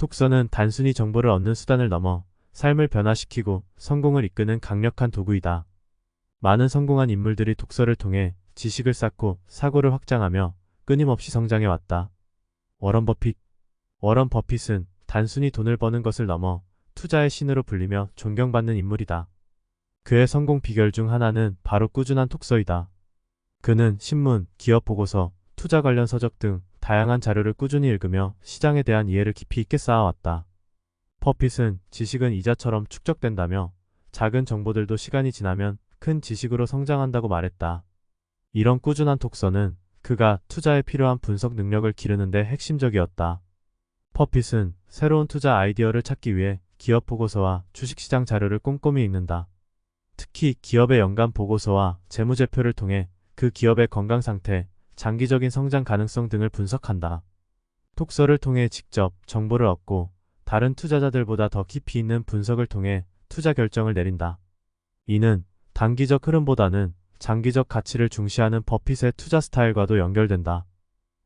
독서는 단순히 정보를 얻는 수단을 넘어 삶을 변화시키고 성공을 이끄는 강력한 도구이다. 많은 성공한 인물들이 독서를 통해 지식을 쌓고 사고를 확장하며 끊임없이 성장해왔다. 워런 버핏. 워런 버핏은 단순히 돈을 버는 것을 넘어 투자의 신으로 불리며 존경받는 인물이다. 그의 성공 비결 중 하나는 바로 꾸준한 독서이다. 그는 신문, 기업 보고서, 투자 관련 서적 등 다양한 자료를 꾸준히 읽으며 시장에 대한 이해를 깊이 있게 쌓아왔다. 버핏은 지식은 이자처럼 축적된다며 작은 정보들도 시간이 지나면 큰 지식으로 성장한다고 말했다. 이런 꾸준한 독서는 그가 투자에 필요한 분석 능력을 기르는 데 핵심적이었다. 버핏은 새로운 투자 아이디어를 찾기 위해 기업 보고서와 주식시장 자료를 꼼꼼히 읽는다. 특히 기업의 연간 보고서와 재무제표를 통해 그 기업의 건강 상태, 장기적인 성장 가능성 등을 분석한다. 독서를 통해 직접 정보를 얻고 다른 투자자들보다 더 깊이 있는 분석을 통해 투자 결정을 내린다. 이는 단기적 흐름보다는 장기적 가치를 중시하는 버핏의 투자 스타일과도 연결된다.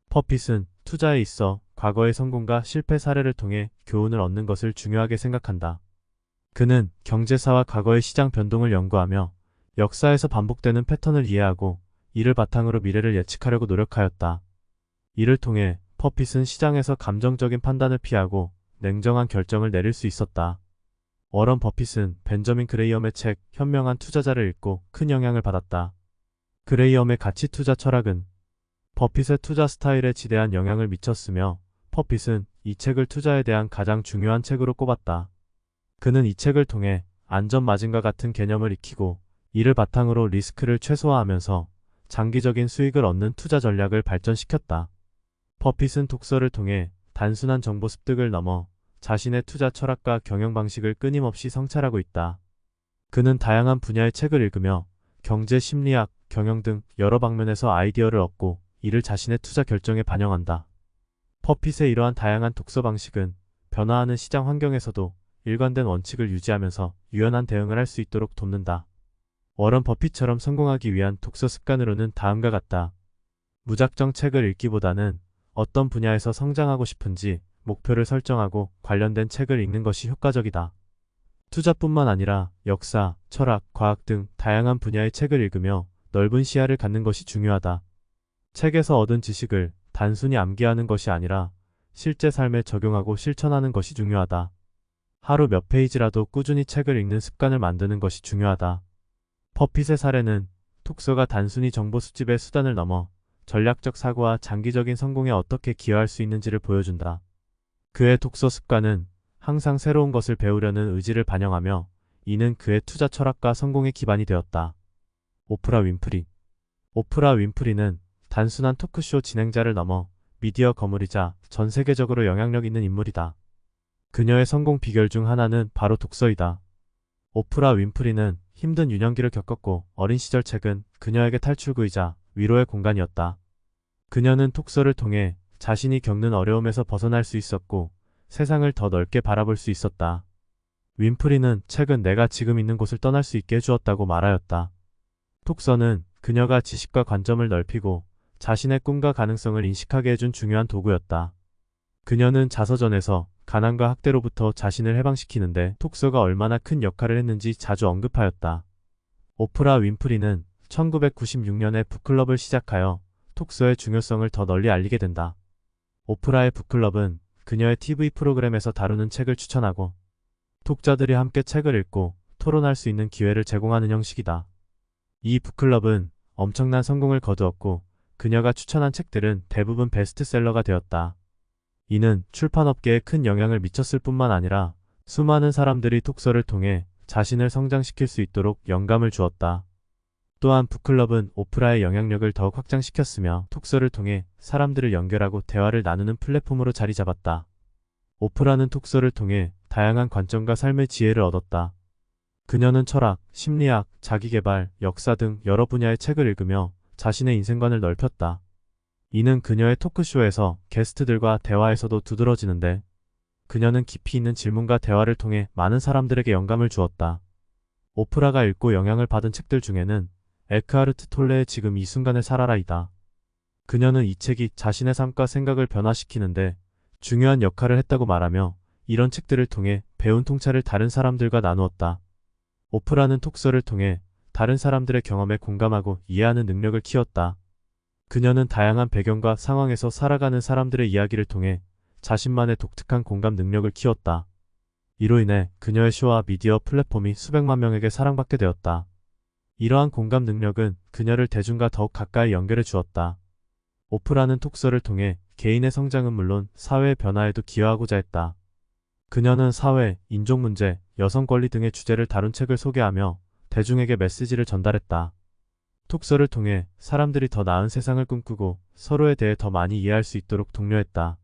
버핏은 투자에 있어 과거의 성공과 실패 사례를 통해 교훈을 얻는 것을 중요하게 생각한다. 그는 경제사와 과거의 시장 변동을 연구하며 역사에서 반복되는 패턴을 이해하고 이를 바탕으로 미래를 예측하려고 노력하였다. 이를 통해 버핏은 시장에서 감정적인 판단을 피하고 냉정한 결정을 내릴 수 있었다. 워런 버핏은 벤저민 그레이엄의 책 현명한 투자자를 읽고 큰 영향을 받았다. 그레이엄의 가치 투자 철학은 버핏의 투자 스타일에 지대한 영향을 미쳤으며 버핏은 이 책을 투자에 대한 가장 중요한 책으로 꼽았다. 그는 이 책을 통해 안전 마진과 같은 개념을 익히고 이를 바탕으로 리스크를 최소화하면서 장기적인 수익을 얻는 투자 전략을 발전시켰다. 버핏은 독서를 통해 단순한 정보 습득을 넘어 자신의 투자 철학과 경영 방식을 끊임없이 성찰하고 있다. 그는 다양한 분야의 책을 읽으며 경제, 심리학, 경영 등 여러 방면에서 아이디어를 얻고 이를 자신의 투자 결정에 반영한다. 버핏의 이러한 다양한 독서 방식은 변화하는 시장 환경에서도 일관된 원칙을 유지하면서 유연한 대응을 할 수 있도록 돕는다. 워런 버핏처럼 성공하기 위한 독서 습관으로는 다음과 같다. 무작정 책을 읽기보다는 어떤 분야에서 성장하고 싶은지 목표를 설정하고 관련된 책을 읽는 것이 효과적이다. 투자뿐만 아니라 역사, 철학, 과학 등 다양한 분야의 책을 읽으며 넓은 시야를 갖는 것이 중요하다. 책에서 얻은 지식을 단순히 암기하는 것이 아니라 실제 삶에 적용하고 실천하는 것이 중요하다. 하루 몇 페이지라도 꾸준히 책을 읽는 습관을 만드는 것이 중요하다. 버핏의 사례는 독서가 단순히 정보 수집의 수단을 넘어 전략적 사고와 장기적인 성공에 어떻게 기여할 수 있는지를 보여준다. 그의 독서 습관은 항상 새로운 것을 배우려는 의지를 반영하며 이는 그의 투자 철학과 성공의 기반이 되었다. 오프라 윈프리. 오프라 윈프리는 단순한 토크쇼 진행자를 넘어 미디어 거물이자 전 세계적으로 영향력 있는 인물이다. 그녀의 성공 비결 중 하나는 바로 독서이다. 오프라 윈프리는 힘든 유년기를 겪었고 어린 시절 책은 그녀에게 탈출구이자 위로의 공간이었다. 그녀는 독서를 통해 자신이 겪는 어려움에서 벗어날 수 있었고 세상을 더 넓게 바라볼 수 있었다. 윈프리는 책은 내가 지금 있는 곳을 떠날 수 있게 해주었다고 말하였다. 독서는 그녀가 지식과 관점을 넓히고 자신의 꿈과 가능성을 인식하게 해준 중요한 도구였다. 그녀는 자서전에서 가난과 학대로부터 자신을 해방시키는데 독서가 얼마나 큰 역할을 했는지 자주 언급하였다. 오프라 윈프리는 1996년에 북클럽을 시작하여 독서의 중요성을 더 널리 알리게 된다. 오프라의 북클럽은 그녀의 TV 프로그램에서 다루는 책을 추천하고 독자들이 함께 책을 읽고 토론할 수 있는 기회를 제공하는 형식이다. 이 북클럽은 엄청난 성공을 거두었고 그녀가 추천한 책들은 대부분 베스트셀러가 되었다. 이는 출판업계에 큰 영향을 미쳤을 뿐만 아니라 수많은 사람들이 독서를 통해 자신을 성장시킬 수 있도록 영감을 주었다. 또한 북클럽은 오프라의 영향력을 더욱 확장시켰으며 독서를 통해 사람들을 연결하고 대화를 나누는 플랫폼으로 자리 잡았다. 오프라는 독서를 통해 다양한 관점과 삶의 지혜를 얻었다. 그녀는 철학, 심리학, 자기계발, 역사 등 여러 분야의 책을 읽으며 자신의 인생관을 넓혔다. 이는 그녀의 토크쇼에서 게스트들과 대화에서도 두드러지는데 그녀는 깊이 있는 질문과 대화를 통해 많은 사람들에게 영감을 주었다. 오프라가 읽고 영향을 받은 책들 중에는 에크하르트 톨레의 지금 이 순간을 살아라이다. 그녀는 이 책이 자신의 삶과 생각을 변화시키는데 중요한 역할을 했다고 말하며 이런 책들을 통해 배운 통찰을 다른 사람들과 나누었다. 오프라는 톡서를 통해 다른 사람들의 경험에 공감하고 이해하는 능력을 키웠다. 그녀는 다양한 배경과 상황에서 살아가는 사람들의 이야기를 통해 자신만의 독특한 공감 능력을 키웠다. 이로 인해 그녀의 쇼와 미디어 플랫폼이 수백만 명에게 사랑받게 되었다. 이러한 공감 능력은 그녀를 대중과 더욱 가까이 연결해 주었다. 오프라는 톡서를 통해 개인의 성장은 물론 사회의 변화에도 기여하고자 했다. 그녀는 사회, 인종 문제, 여성 권리 등의 주제를 다룬 책을 소개하며 대중에게 메시지를 전달했다. 톡서를 통해 사람들이 더 나은 세상을 꿈꾸고 서로에 대해 더 많이 이해할 수 있도록 독려했다.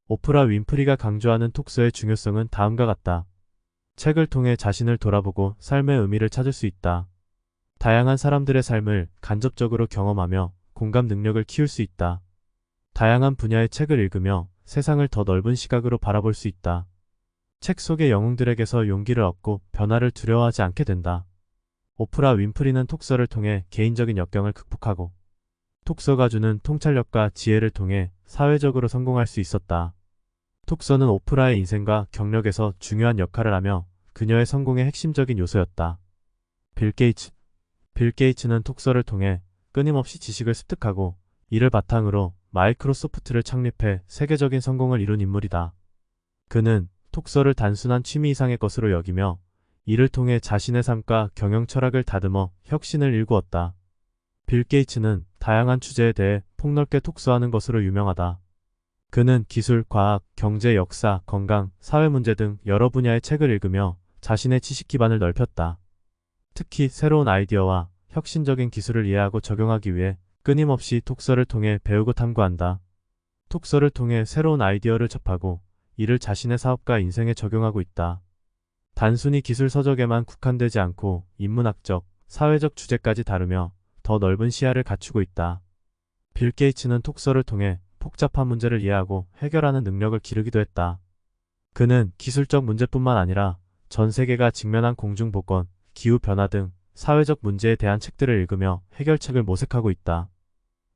오프라 윈프리가 강조하는 톡서의 중요성은 다음과 같다. 책을 통해 자신을 돌아보고 삶의 의미를 찾을 수 있다. 다양한 사람들의 삶을 간접적으로 경험하며 공감 능력을 키울 수 있다. 다양한 분야의 책을 읽으며 세상을 더 넓은 시각으로 바라볼 수 있다. 책 속의 영웅들에게서 용기를 얻고 변화를 두려워하지 않게 된다. 오프라 윈프리는 톡서를 통해 개인적인 역경을 극복하고 톡서가 주는 통찰력과 지혜를 통해 사회적으로 성공할 수 있었다. 톡서는 오프라의 인생과 경력에서 중요한 역할을 하며 그녀의 성공의 핵심적인 요소였다. 빌 게이츠. 빌 게이츠는 톡서를 통해 끊임없이 지식을 습득하고 이를 바탕으로 마이크로소프트를 창립해 세계적인 성공을 이룬 인물이다. 그는 톡서를 단순한 취미 이상의 것으로 여기며 이를 통해 자신의 삶과 경영 철학을 다듬어 혁신을 일구었다. 빌 게이츠는 다양한 주제에 대해 폭넓게 톡서하는 것으로 유명하다. 그는 기술, 과학, 경제, 역사, 건강, 사회 문제 등 여러 분야의 책을 읽으며 자신의 지식 기반을 넓혔다. 특히 새로운 아이디어와 혁신적인 기술을 이해하고 적용하기 위해 끊임없이 톡서를 통해 배우고 탐구한다. 톡서를 통해 새로운 아이디어를 접하고 이를 자신의 사업과 인생에 적용하고 있다. 단순히 기술 서적에만 국한되지 않고 인문학적, 사회적 주제까지 다루며 더 넓은 시야를 갖추고 있다. 빌 게이츠는 톡서를 통해 복잡한 문제를 이해하고 해결하는 능력을 기르기도 했다. 그는 기술적 문제뿐만 아니라 전 세계가 직면한 공중보건, 기후변화 등 사회적 문제에 대한 책들을 읽으며 해결책을 모색하고 있다.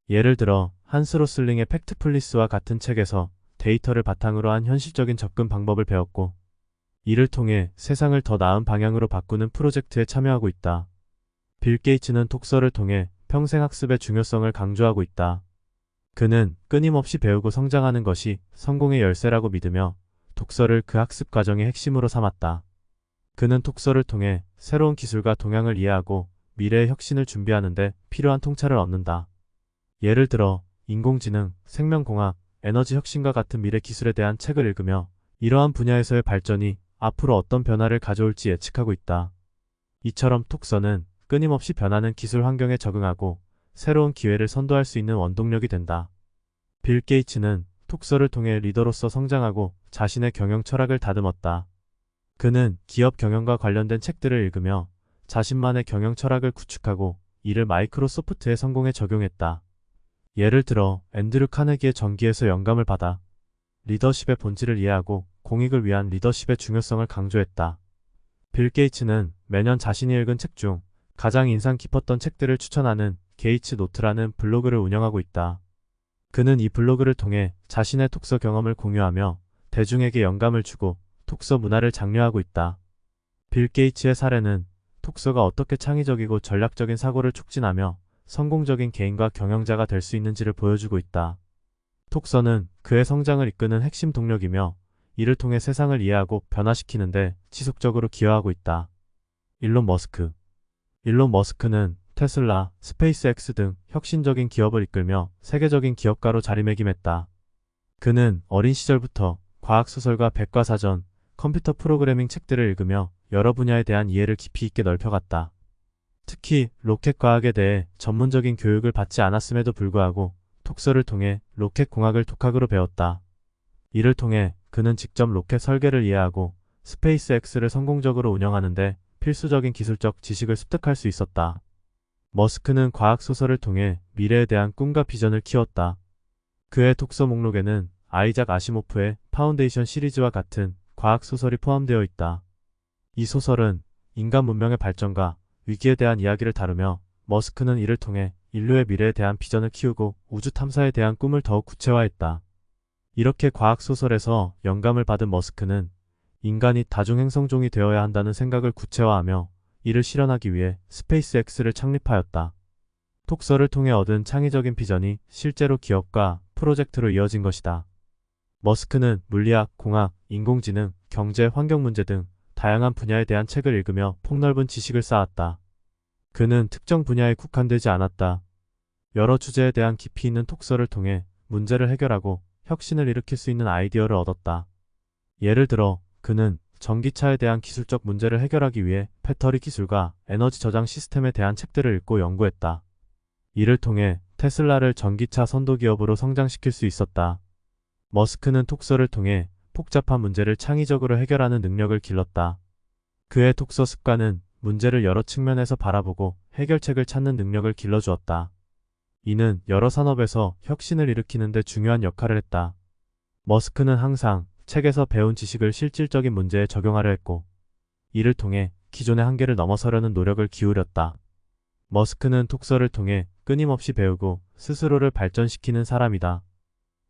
예를 들어 한스 로슬링의 팩트플리스와 같은 책에서 데이터를 바탕으로 한 현실적인 접근 방법을 배웠고 이를 통해 세상을 더 나은 방향으로 바꾸는 프로젝트에 참여하고 있다. 빌 게이츠는 톡서를 통해 평생 학습의 중요성을 강조하고 있다. 그는 끊임없이 배우고 성장하는 것이 성공의 열쇠라고 믿으며 톡서를 그 학습 과정의 핵심으로 삼았다. 그는 톡서를 통해 새로운 기술과 동향을 이해하고 미래의 혁신을 준비하는 데 필요한 통찰을 얻는다. 예를 들어 인공지능, 생명공학, 에너지 혁신과 같은 미래 기술에 대한 책을 읽으며 이러한 분야에서의 발전이 앞으로 어떤 변화를 가져올지 예측하고 있다. 이처럼 톡서는 끊임없이 변하는 기술 환경에 적응하고 새로운 기회를 선도할 수 있는 원동력이 된다. 빌 게이츠는 톡서를 통해 리더로서 성장하고 자신의 경영 철학을 다듬었다. 그는 기업 경영과 관련된 책들을 읽으며 자신만의 경영 철학을 구축하고 이를 마이크로소프트의 성공에 적용했다. 예를 들어 앤드류 카네기의 전기에서 영감을 받아 리더십의 본질을 이해하고 공익을 위한 리더십의 중요성을 강조했다. 빌 게이츠는 매년 자신이 읽은 책 중 가장 인상 깊었던 책들을 추천하는 게이츠 노트라는 블로그를 운영하고 있다. 그는 이 블로그를 통해 자신의 톡서 경험을 공유하며 대중에게 영감을 주고 톡서 문화를 장려하고 있다. 빌 게이츠의 사례는 톡서가 어떻게 창의적이고 전략적인 사고를 촉진하며 성공적인 개인과 경영자가 될 수 있는지를 보여주고 있다. 톡서는 그의 성장을 이끄는 핵심 동력이며 이를 통해 세상을 이해하고 변화시키는데 지속적으로 기여하고 있다. 일론 머스크. 일론 머스크는 테슬라, 스페이스X 등 혁신적인 기업을 이끌며 세계적인 기업가로 자리매김했다. 그는 어린 시절부터 과학소설과 백과사전, 컴퓨터 프로그래밍 책들을 읽으며 여러 분야에 대한 이해를 깊이 있게 넓혀갔다. 특히 로켓 과학에 대해 전문적인 교육을 받지 않았음에도 불구하고 톡서를 통해 로켓 공학을 독학으로 배웠다. 이를 통해 그는 직접 로켓 설계를 이해하고 스페이스X를 성공적으로 운영하는데 필수적인 기술적 지식을 습득할 수 있었다. 머스크는 과학소설을 통해 미래에 대한 꿈과 비전을 키웠다. 그의 톡서 목록에는 아이작 아시모프의 파운데이션 시리즈와 같은 과학소설이 포함되어 있다. 이 소설은 인간 문명의 발전과 위기에 대한 이야기를 다루며 머스크는 이를 통해 인류의 미래에 대한 비전을 키우고 우주 탐사에 대한 꿈을 더욱 구체화했다. 이렇게 과학소설에서 영감을 받은 머스크는 인간이 다중행성종이 되어야 한다는 생각을 구체화하며 이를 실현하기 위해 스페이스X를 창립하였다. 톡서를 통해 얻은 창의적인 비전이 실제로 기업과 프로젝트로 이어진 것이다. 머스크는 물리학, 공학, 인공지능, 경제, 환경 문제 등 다양한 분야에 대한 책을 읽으며 폭넓은 지식을 쌓았다. 그는 특정 분야에 국한되지 않았다. 여러 주제에 대한 깊이 있는 톡서를 통해 문제를 해결하고 혁신을 일으킬 수 있는 아이디어를 얻었다. 예를 들어 그는 전기차에 대한 기술적 문제를 해결하기 위해 배터리 기술과 에너지 저장 시스템에 대한 책들을 읽고 연구했다. 이를 통해 테슬라를 전기차 선도 기업으로 성장시킬 수 있었다. 머스크는 톡서를 통해 복잡한 문제를 창의적으로 해결하는 능력을 길렀다. 그의 톡서 습관은 문제를 여러 측면에서 바라보고 해결책을 찾는 능력을 길러주었다. 이는 여러 산업에서 혁신을 일으키는 데 중요한 역할을 했다. 머스크는 항상 책에서 배운 지식을 실질적인 문제에 적용하려 했고, 이를 통해 기존의 한계를 넘어서려는 노력을 기울였다. 머스크는 톡서를 통해 끊임없이 배우고 스스로를 발전시키는 사람이다.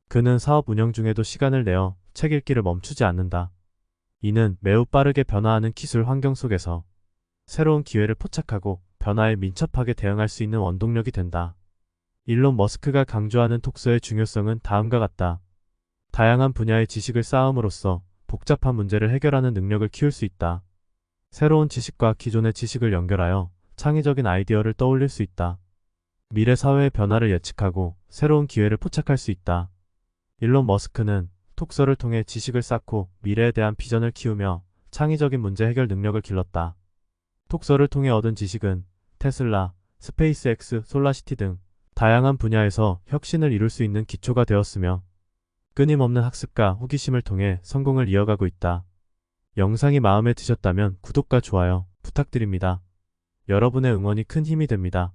그는 사업 운영 중에도 시간을 내어 책 읽기를 멈추지 않는다. 이는 매우 빠르게 변화하는 기술 환경 속에서 새로운 기회를 포착하고 변화에 민첩하게 대응할 수 있는 원동력이 된다. 일론 머스크가 강조하는 톡서의 중요성은 다음과 같다. 다양한 분야의 지식을 쌓음으로써 복잡한 문제를 해결하는 능력을 키울 수 있다. 새로운 지식과 기존의 지식을 연결하여 창의적인 아이디어를 떠올릴 수 있다. 미래 사회의 변화를 예측하고 새로운 기회를 포착할 수 있다. 일론 머스크는 톡서를 통해 지식을 쌓고 미래에 대한 비전을 키우며 창의적인 문제 해결 능력을 길렀다. 톡서를 통해 얻은 지식은 테슬라, 스페이스X, 솔라시티 등 다양한 분야에서 혁신을 이룰 수 있는 기초가 되었으며 끊임없는 학습과 호기심을 통해 성공을 이어가고 있다. 영상이 마음에 드셨다면 구독과 좋아요 부탁드립니다. 여러분의 응원이 큰 힘이 됩니다.